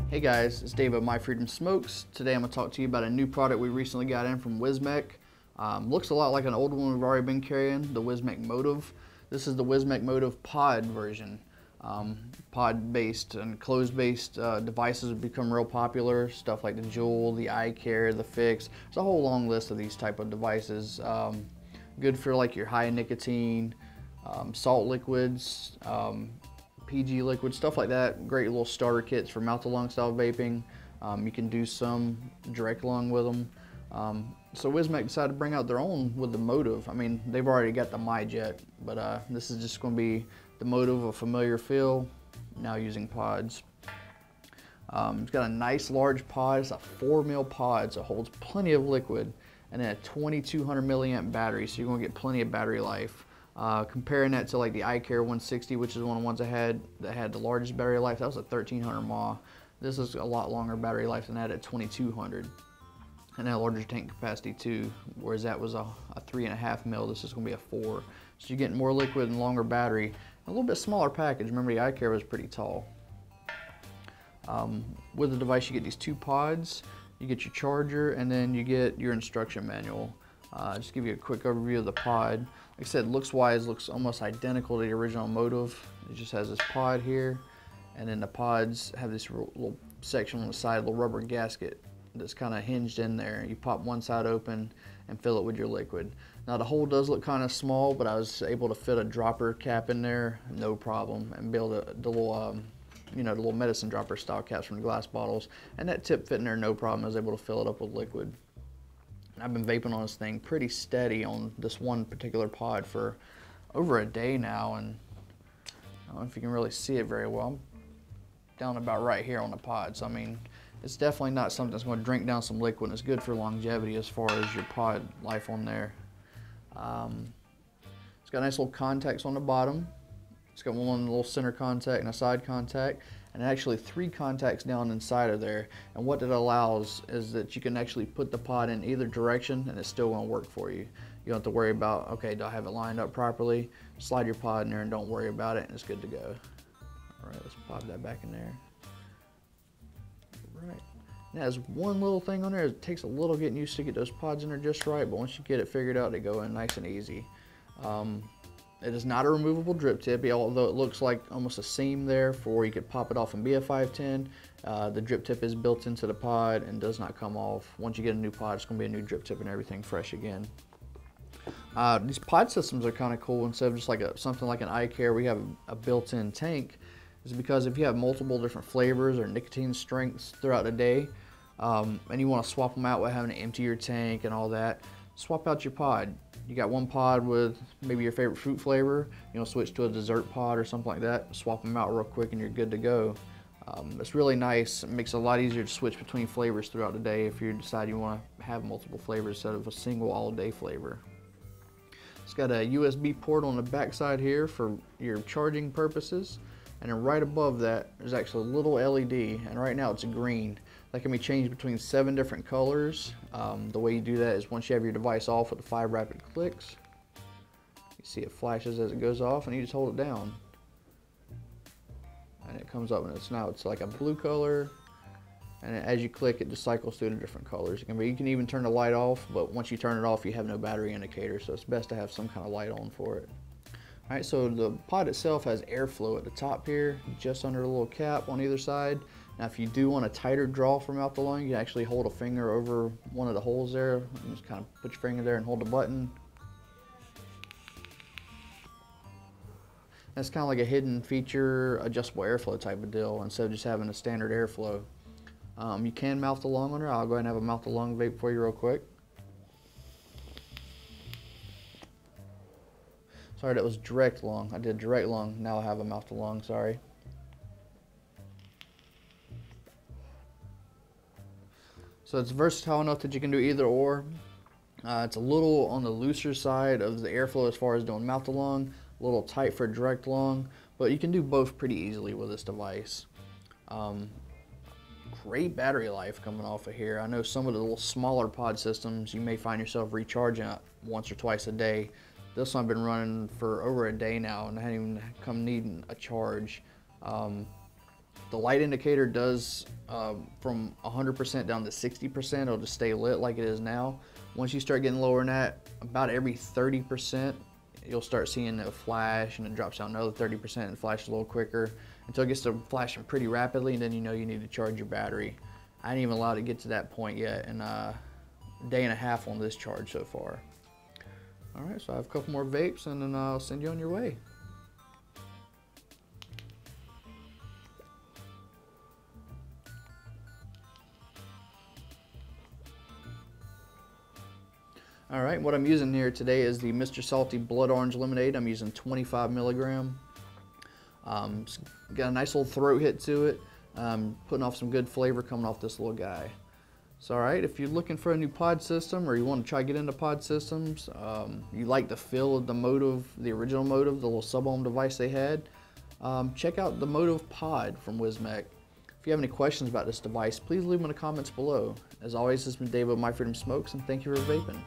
Hey guys, it's Dave of My Freedom Smokes. Today I'm going to talk to you about a new product we recently got in from Wismec. Looks a lot like an old one we've already been carrying, the Wismec MOTIV. This is the Wismec MOTIV pod version. Pod-based and closed-based devices have become real popular. Stuff like the Juul, the iCare, the Fix. There's a whole long list of these type of devices. Good for like your high nicotine, salt liquids, PG liquid, stuff like that. Great little starter kits for mouth-to-lung style vaping. You can do some direct lung with them. So Wismec decided to bring out their own with the MOTIV. I mean, they've already got the MyJet, but this is just going to be the MOTIV, a familiar feel, now using pods. It's got a nice large pod. It's a 4 mil pod, so it holds plenty of liquid, and then a 2200 milliamp battery, so you're going to get plenty of battery life. Comparing that to like the iCare 160, which is one of the ones I had that had the largest battery life, that was a 1300 mAh. This is a lot longer battery life than that at 2200, and a larger tank capacity too. Whereas that was a 3.5 mil. This is going to be a 4. So you're getting more liquid and longer battery. A little bit smaller package. Remember the iCare was pretty tall. With the device, you get these 2 pods. You get your charger, and then you get your instruction manual. Just give you a quick overview of the pod. Like I said, looks-wise, looks almost identical to the original MOTIV. It just has this pod here, and then the pods have this little section on the side, a little rubber gasket that's kind of hinged in there. You pop one side open and fill it with your liquid. Now the hole does look kind of small, but I was able to fit a dropper cap in there, no problem, and build the little, you know, the little medicine dropper style caps from the glass bottles, and that tip fit in there no problem. I was able to fill it up with liquid. I've been vaping on this thing pretty steady on this one particular pod for over a day now, and I don't know if you can really see it very well. I'm down about right here on the pod, so I mean, it's definitely not something that's going to drink down some liquid, and it's good for longevity as far as your pod life on there. It's got nice little contacts on the bottom. It's got one little center contact and a side contact, and actually 3 contacts down inside of there. And what it allows is that you can actually put the pod in either direction and it's still going to work for you. You don't have to worry about, okay, do I have it lined up properly? Slide your pod in there and don't worry about it, and it's good to go. All right, let's pop that back in there. All right. It has one little thing on there. It takes a little getting used to get those pods in there just right, but once you get it figured out, they go in nice and easy. It is not a removable drip tip, although it looks like almost a seam there for you could pop it off and be a 510. The drip tip is built into the pod and does not come off. Once you get a new pod, it's going to be a new drip tip and everything fresh again. These pod systems are kind of cool. Instead of just like something like an iCare where you have a built-in tank, is because if you have multiple different flavors or nicotine strengths throughout the day, and you want to swap them out with having to empty your tank and all that, swap out your pod. You got one pod with maybe your favorite fruit flavor, you know, switch to a dessert pod or something like that, swap them out real quick and you're good to go. It's really nice. It makes it a lot easier to switch between flavors throughout the day if you decide you want to have multiple flavors instead of a single all-day flavor. It's got a USB port on the back side here for your charging purposes, and then right above that there's actually a little LED, and right now it's green. That can be changed between 7 different colors. The way you do that is once you have your device off with the 5 rapid clicks, you see it flashes as it goes off, and you just hold it down. And it comes up, and it's like a blue color, and as you click, it just cycles through the different colors. You can even turn the light off, but once you turn it off, you have no battery indicator, so it's best to have some kind of light on for it. All right, so the pod itself has airflow at the top here, just under the little cap on either side. Now, if you do want a tighter draw from out the lung, you can actually hold a finger over one of the holes there. You just kind of put your finger there and hold the button. That's kind of like a hidden feature, adjustable airflow type of deal, instead of just having a standard airflow. You can mouth to lung on there. I'll go ahead and have a mouth to lung vape for you real quick. Sorry, that was direct lung. I did direct lung. Now I have a mouth to lung, sorry. So it's versatile enough that you can do either or. It's a little on the looser side of the airflow as far as doing mouth to lung, a little tight for direct lung, but you can do both pretty easily with this device. Great battery life coming off of here. I know some of the little smaller pod systems, you may find yourself recharging it once or twice a day. This one I've been running for over a day now and I haven't even come needing a charge. The light indicator does from 100% down to 60%. It'll just stay lit like it is now. Once you start getting lower than that, about every 30%, you'll start seeing it flash, and it drops down another 30% and flashes a little quicker until it gets to flashing pretty rapidly, and then you know you need to charge your battery. I ain't even allowed to get to that point yet, and a day and a half on this charge so far. All right, so I have a couple more vapes, and then I'll send you on your way. All right, what I'm using here today is the Mr. Salty Blood Orange Lemonade. I'm using 25 milligram. It's got a nice little throat hit to it. Putting off some good flavor coming off this little guy. So, all right, if you're looking for a new pod system, or you want to try to get into pod systems, you like the feel of the MOTIV, the original MOTIV, the little sub-ohm device they had, check out the MOTIV Pod from Wismec. If you have any questions about this device, please leave them in the comments below. As always, this has been Dave with My Freedom Smokes, and thank you for vaping.